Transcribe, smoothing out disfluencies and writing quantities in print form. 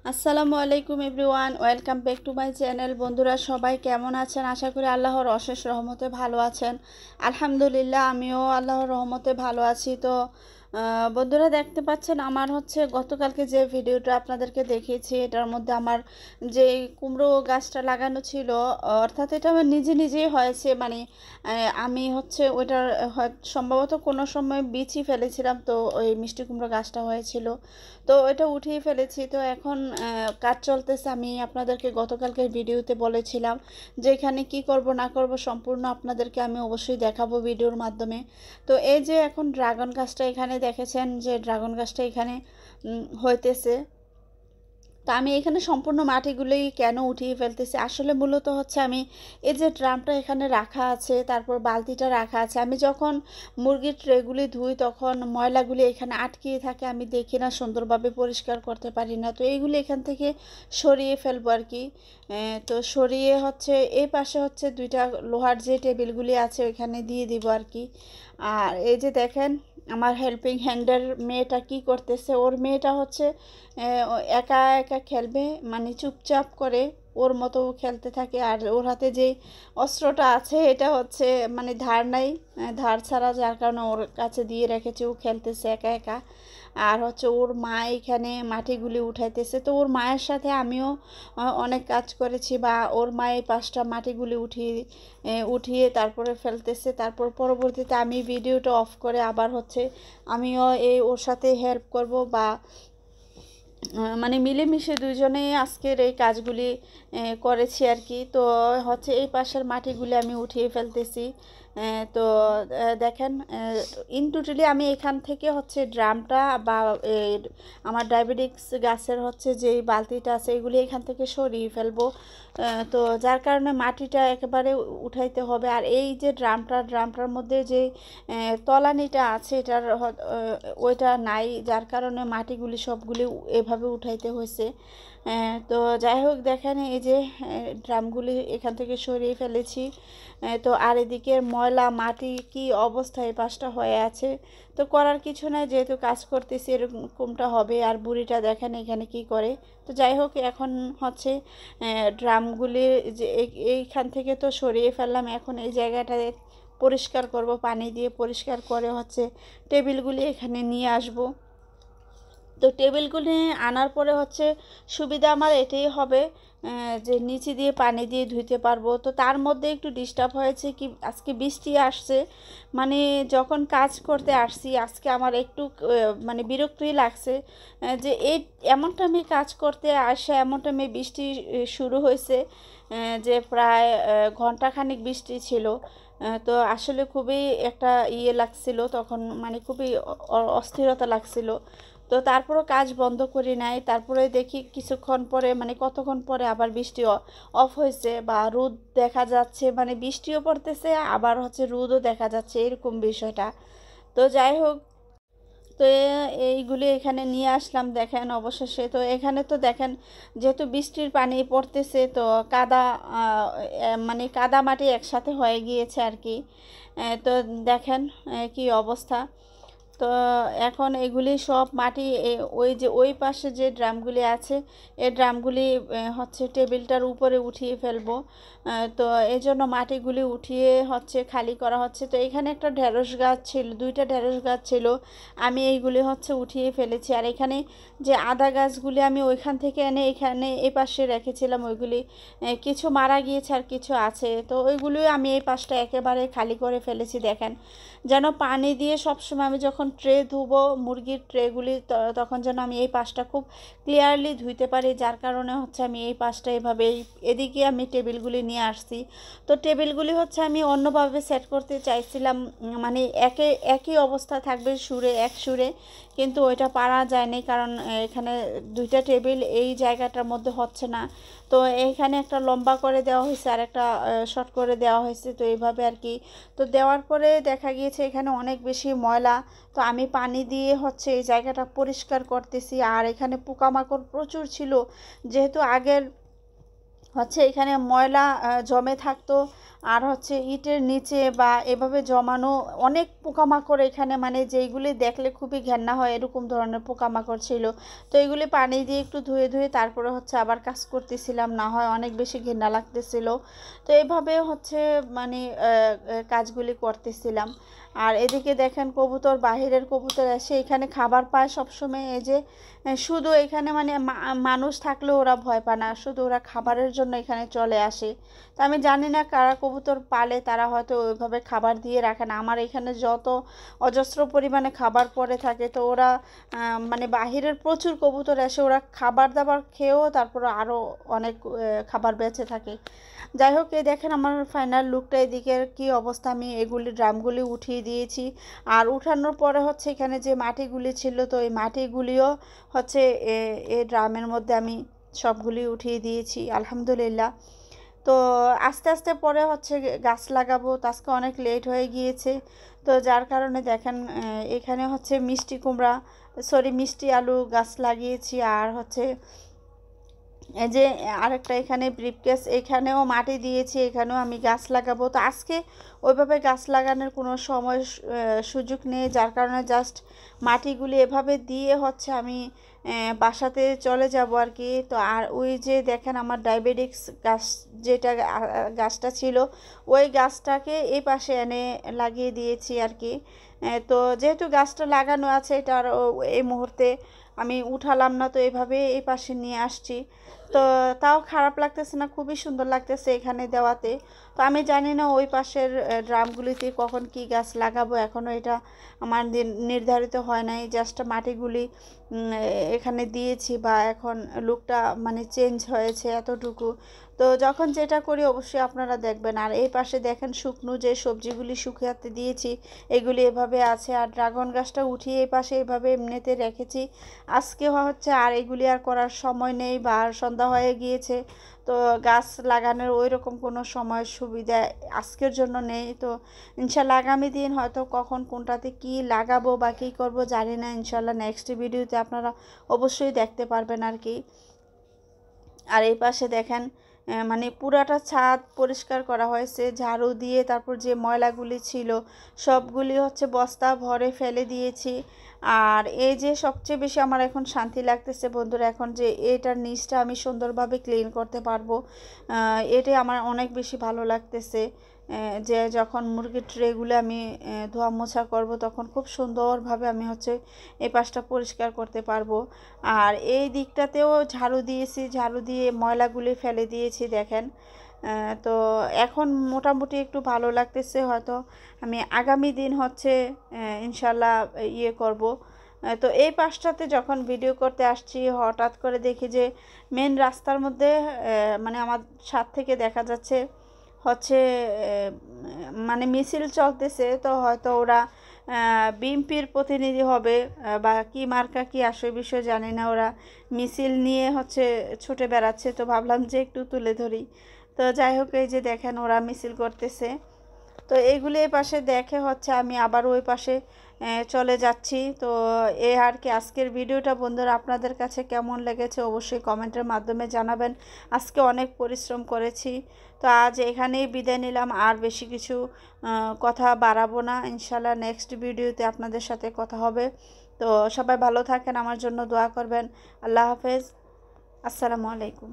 আসসালামু আলাইকুম everyone, welcome back to my channel. বন্ধুরা সবাই কেমন আছেন? আশা করি আল্লাহর অশেষ রহমতে ভালো আছেন। আলহামদুলিল্লাহ, আমিও আল্লাহর রহমতে ভালো আছি। তো বন্ধুরা দেখতে পাচ্ছেন আমার গতকালকে যে ভিডিওটা আপনাদেরকে দেখিয়েছি, এটার মধ্যে আমার যে কুমড়ো গাছটা লাগানো ছিল, অর্থাৎ এটা আমার নিজে নিজেই হয়েছে। মানে আমি ওইটার সম্ভবত কোনো সময় বীজই ফেলেছিলাম, তো ওই মিষ্টি কুমড়ো গাছটা হয়েছিল, তো এটা উঠিয়ে ফেলেছি। তো এখন কাজ চলতেছে। আমি আপনাদেরকে গতকালকের ভিডিওতে বলেছিলাম যে এখানে কি করব না করব সম্পূর্ণ আপনাদেরকে আমি অবশ্যই দেখাবো ভিডিওর মাধ্যমে। তো এই যে এখন ড্রাগন গাছটা এখানে দেখেছেন যে ড্রাগন গাছটা এখানে হইতেছে। তো আমি এখানে সম্পূর্ণ মাটিগুলোই কেন উঠিয়ে ফেলতেছি, আসলে মূলত আমি এই যে ড্রামটা এখানে রাখা আছে, তারপর বালতিটা রাখা আছে, আমি যখন মুরগির ট্রেগুলি ধুই তখন ময়লাগুলি এখানে আটকিয়ে থাকে, আমি দেখি না, সুন্দরভাবে পরিষ্কার করতে পারি না। তো এইগুলি এখান থেকে সরিয়ে ফেলবো আর কি। তো সরিয়ে এই পাশে দুইটা লোহার যে টেবিলগুলি আছে ওইখানে দিয়ে দিব আর কি। আর এই যে দেখেন আমার হেল্পিং হ্যান্ডের মেয়েটা কি করতেছে, ওর মেয়েটা একা একা খেলবে, মানে চুপচাপ করে ওর মতো খেলতে থাকে। আর ওর হাতে যে অস্ত্রটা আছে এটা মানে ধার নাই, ধার ছাড়া, যার কারণে ওর কাছে দিয়ে রেখেছে, ও খেলতেছে একা একা। আর ওর মা এখানে মাটিগুলি উঠাইতেছে। তো ওর মায়ের সাথে আমিও অনেক কাজ করেছি, বা ওর মা এই পাশটা মাটিগুলি উঠিয়ে তারপরে ফেলতেছে। তারপর পরবর্তীতে আমি ভিডিওটা অফ করে আবার আমিও ওর সাথে হেল্প করব, বা মানে মিলেমিশে দুইজনেই আজকের এই কাজগুলি করেছি আর কি। তো এই পাশের মাটিগুলি আমি উঠিয়ে ফেলতেছি। তো দেখেন ইন টোটালি আমি এখান থেকে ড্রামটা বা আমার ডায়াবেটিক্স গাছের যেই বালতিটা আছে এগুলি এখান থেকে সরিয়ে ফেলবো। তো যার কারণে মাটিটা একেবারে উঠাইতে হবে। আর এই যে ড্রামটার মধ্যে যে তলানিটা আছে এটার ওইটা নাই, যার কারণে মাটিগুলি সবগুলি এভাবে উঠাইতে হয়েছে। তো যাই হোক দেখেন এই যে ড্রামগুলি এখান থেকে সরিয়ে ফেলেছি। তো আর এদিকে ময়লা মাটি কি অবস্থা এই পাশটা হয়ে আছে। তো করার কিছু নাই, যেহেতু কাজ করতেছি এরকমটা হবে। আর বুড়িটা দেখেন এখানে কি করে। তো যাই হোক এখন ড্রামগুলি যে এইখান থেকে তো সরিয়ে ফেললাম, এখন এই জায়গাটা পরিষ্কার করব, পানি দিয়ে পরিষ্কার করে টেবিলগুলি এখানে নিয়ে আসব। তো টেবিলগুলি আনার পরে সুবিধা আমার এটাই হবে যে নিচে দিয়ে পানি দিয়ে ধুইতে পারবো। তো তার মধ্যে একটু ডিস্টার্ব হয়েছে কি, আজকে বৃষ্টি আসছে, মানে যখন কাজ করতে আসছি আজকে আমার একটু মানে বিরক্তই লাগছে যে এমন টাইমে কাজ করতে আসে, এমন টাইমে বৃষ্টি শুরু হয়েছে, যে প্রায় ঘন্টাখানিক বৃষ্টি ছিল। তো আসলে খুবই একটা লাগছিল তখন, মানে খুবই অস্থিরতা লাগছিল। তো তারপরও কাজ বন্ধ করি নাই, তারপরে দেখি কিছুক্ষণ পরে, মানে কতক্ষণ পরে আবার বৃষ্টি অফ হয়েছে, বা রোদ দেখা যাচ্ছে, মানে বৃষ্টিও পড়তেছে আবার রোদও দেখা যাচ্ছে, এরকম বিষয়টা। তো যাই হোক, তো এইগুলি এখানে নিয়ে আসলাম। দেখেন অবশেষে তো এখানে তো দেখেন যেহেতু বৃষ্টির পানি পড়তেছে, তো কাদা মানে কাদা মাটি একসাথে হয়ে গিয়েছে আর কি। তো দেখেন কি অবস্থা। তো এখন এগুলি সব মাটি ওই যে ওই পাশে যে ড্রামগুলি আছে এই ড্রামগুলি টেবিলটার উপরে উঠিয়ে ফেলবো। তো এই জন্য মাটিগুলি উঠিয়ে খালি করা হচ্ছে। তো এখানে একটা ঢেঁড়স গাছ ছিল, দুইটা ঢেঁড়স গাছ ছিল, আমি এইগুলি উঠিয়ে ফেলেছি। আর এখানে যে আদা গাছগুলি আমি ওইখান থেকে এনে এখানে এই পাশে রেখেছিলাম, ওইগুলি কিছু মারা গিয়েছে আর কিছু আছে। তো ওইগুলি আমি এই পাশটা একেবারে খালি করে ফেলেছি। দেখেন যেন পানি দিয়ে সবসময় আমি যখন ট্রে ধুবো মুরগির ট্রেগুলি, তখন যেন আমি এই পাশটা খুব ক্লিয়ারলি ধুইতে পারি, যার কারণে আমি এই পাশটা এভাবে এদিকে আমি টেবিলগুলি নিয়ে আসছি। তো টেবিলগুলি আমি অন্যভাবে সেট করতে চাইছিলাম, মানে একই অবস্থা থাকবে এক সুরে, কিন্তু ওইটা পারা যায়নি, কারণ এখানে দুইটা টেবিল এই জায়গাটার মধ্যে হচ্ছে না। তো এইখানে একটা লম্বা করে দেওয়া হয়েছে আর একটা শর্ট করে দেওয়া হয়েছে, তো এইভাবে আর কি। তো দেওয়ার পরে দেখা গিয়েছে এখানে অনেক বেশি ময়লা। তো আমি পানি দিয়ে এই জায়গাটা পরিষ্কার করতেছি। আর এখানে পোকামাকড় প্রচুর ছিল, যেহেতু আগের এখানে ময়লা জমে থাকতো। আর হচ্ছে ইটের নিচে বা এভাবে জমানো অনেক পোকামাকড় এখানে, মানে যেইগুলি দেখলে খুবই ঘেন্না হয় এরকম ধরনের পোকামাকড় ছিল। তো এগুলি পানি দিয়ে একটু ধুয়ে ধুয়ে তারপরে হচ্ছে আবার কাজ করতেছিলাম, না হয় অনেক বেশি ঘেন্না লাগতেছিল। তো এইভাবে হচ্ছে মানে কাজগুলি করতেছিলাম। আর এদিকে দেখেন কবুতর, বাহিরের কবুতর এসে এখানে খাবার পায় সবসময়। এই যে শুধু এখানে মানে মানুষ থাকলেও ওরা ভয় পায় না, শুধু ওরা খাবারের জন্য এখানে চলে আসে। তো আমি জানি না কারা কবুতর পালে, তারা হয়তো ওইভাবে খাবার দিয়ে রাখে না। আমার এখানে যত অজস্র পরিমাণে খাবার পড়ে থাকে, তো ওরা মানে বাহিরের প্রচুর কবুতর এসে ওরা খাবার দাবার খেয়েও তারপরে আরও অনেক খাবার বেঁচে থাকে। যাই হোক, এই দেখেন আমার ফাইনাল লুকটা, এদিকের কি অবস্থা। আমি এগুলি ড্রামগুলি উঠিয়ে দিয়েছি। আর উঠানোর পরে হচ্ছে এখানে যে মাটিগুলি ছিল, তো এই মাটিগুলিও হচ্ছে এই ড্রামের মধ্যে আমি সবগুলি উঠিয়ে দিয়েছি আলহামদুলিল্লাহ। তো আস্তে আস্তে পরে হচ্ছে গাছ লাগাবো, তো আজকে অনেক লেট হয়ে গিয়েছে। তো যার কারণে দেখেন এখানে হচ্ছে মিষ্টি আলু গাছ লাগিয়েছি। আর হচ্ছে এই যে আরেকটা এখানে ব্রিফকেস, এখানেও মাটি দিয়েছি, এখানেও আমি গাছ লাগাবো। তো আজকে ওইভাবে গাছ লাগানোর কোনো সময় সুযোগ নেই, যার কারণে জাস্ট মাটিগুলি এভাবে দিয়ে হচ্ছে আমি বাসাতে চলে যাব আর কি। তো আর ওই যে দেখেন আমার ডায়াবেটিক্স গাছ, যেটা গাছটা ছিল, ওই গাছটাকে এই পাশে এনে লাগিয়ে দিয়েছি আর কি। তো যেহেতু গাছটা লাগানো আছে, এটা আর এই মুহূর্তে আমি উঠালাম না, তো এইভাবে এই পাশে নিয়ে আসছি। তো তাও খারাপ লাগতেছে না, খুবই সুন্দর লাগতেছে এখানে দেওয়াতে। তো আমি জানি না ওই পাশের ড্রামগুলিতে কখন কি গাছ লাগাবো, এখনও এটা আমার নির্ধারিত হয় নাই। জাস্ট মাটিগুলি এখানে দিয়েছি, বা এখন লুকটা মানে চেঞ্জ হয়েছে এতটুকু। তো যখন যেটা করি অবশ্যই আপনারা দেখবেন। আর এই পাশে দেখেন শুকনো যে সবজিগুলি শুকিয়ে দিয়েছি, এগুলি এভাবে আছে। আর ড্রাগন গাছটা উঠিয়ে এই পাশে এভাবে এমনিতে রেখেছি। আজকে হচ্ছে আর এগুলি আর করার সময় নেই, বা সন্ধ্যা হয়ে গিয়েছে। তো গাছ লাগানোর ওই রকম কোনো সময় সুবিধা আজকের জন্য নেই। তো ইনশাল্লাহ আগামী দিন হয়তো কখন কোনটাতে কি লাগাবো বা কী করবো জানি না। ইনশাল্লাহ নেক্সট ভিডিওতে আপনারা অবশ্যই দেখতে পারবেন আর কি। আর এই পাশে দেখেন মানে পুরাটা ছাদ পরিষ্কার করা হয়েছে ঝাড়ু দিয়ে। তারপর যে ময়লাগুলি ছিল সবগুলি হচ্ছে বস্তা ভরে ফেলে দিয়েছি। আর এই যে সবচেয়ে বেশি আমার এখন শান্তি লাগতেছে বন্ধুরা, এখন যে এটার নিচটা আমি সুন্দরভাবে ক্লিন করতে পারবো, এটাই আমার অনেক বেশি ভালো লাগতেছে। যে যখন মুরগির ট্রেগুলো আমি ধোয়া মোছা করব, তখন খুব সুন্দরভাবে আমি হচ্ছে এই পাশটা পরিষ্কার করতে পারবো। আর এই দিকটাতেও ঝাড়ু দিয়েছি, ঝাড়ু দিয়ে ময়লাগুলি ফেলে দিয়েছি দেখেন। তো এখন মোটামুটি একটু ভালো লাগতেছে। হয়তো আমি আগামী দিন হচ্ছে ইনশাল্লাহ ইয়ে করব। তো এই পাশটাতে যখন ভিডিও করতে আসছি, হঠাৎ করে দেখি যে মেন রাস্তার মধ্যে মানে আমার ছাদ থেকে দেখা যাচ্ছে হচ্ছে মানে মিছিল চলতেছে। তো হয়তো ওরা বিএনপির প্রতিনিধি হবে, বা কি মার্কা কি আসল বিষয় জানি না, ওরা মিছিল নিয়ে হচ্ছে ছুটে বেড়াচ্ছে। তো ভাবলাম যে একটু তুলে ধরি। তো যাই হোক, এই যে দেখেন ওরা মিছিল করতেছে। তো এইগুলি এই পাশে দেখে হচ্ছে আমি আবার ওই পাশে চলে যাচ্ছি। তো এই আর কি আজকের ভিডিওটা বন্ধুরা আপনাদের কাছে কেমন লেগেছে অবশ্যই কমেন্টের মাধ্যমে জানাবেন। আজকে অনেক পরিশ্রম করেছি। তো আজ এখানেই বিদায় নিলাম, আর বেশি কিছু কথা বাড়াবো না। ইনশাল্লাহ নেক্সট ভিডিওতে আপনাদের সাথে কথা হবে। তো সবাই ভালো থাকেন, আমার জন্য দোয়া করবেন। আল্লাহ হাফেজ, আসসালামু আলাইকুম।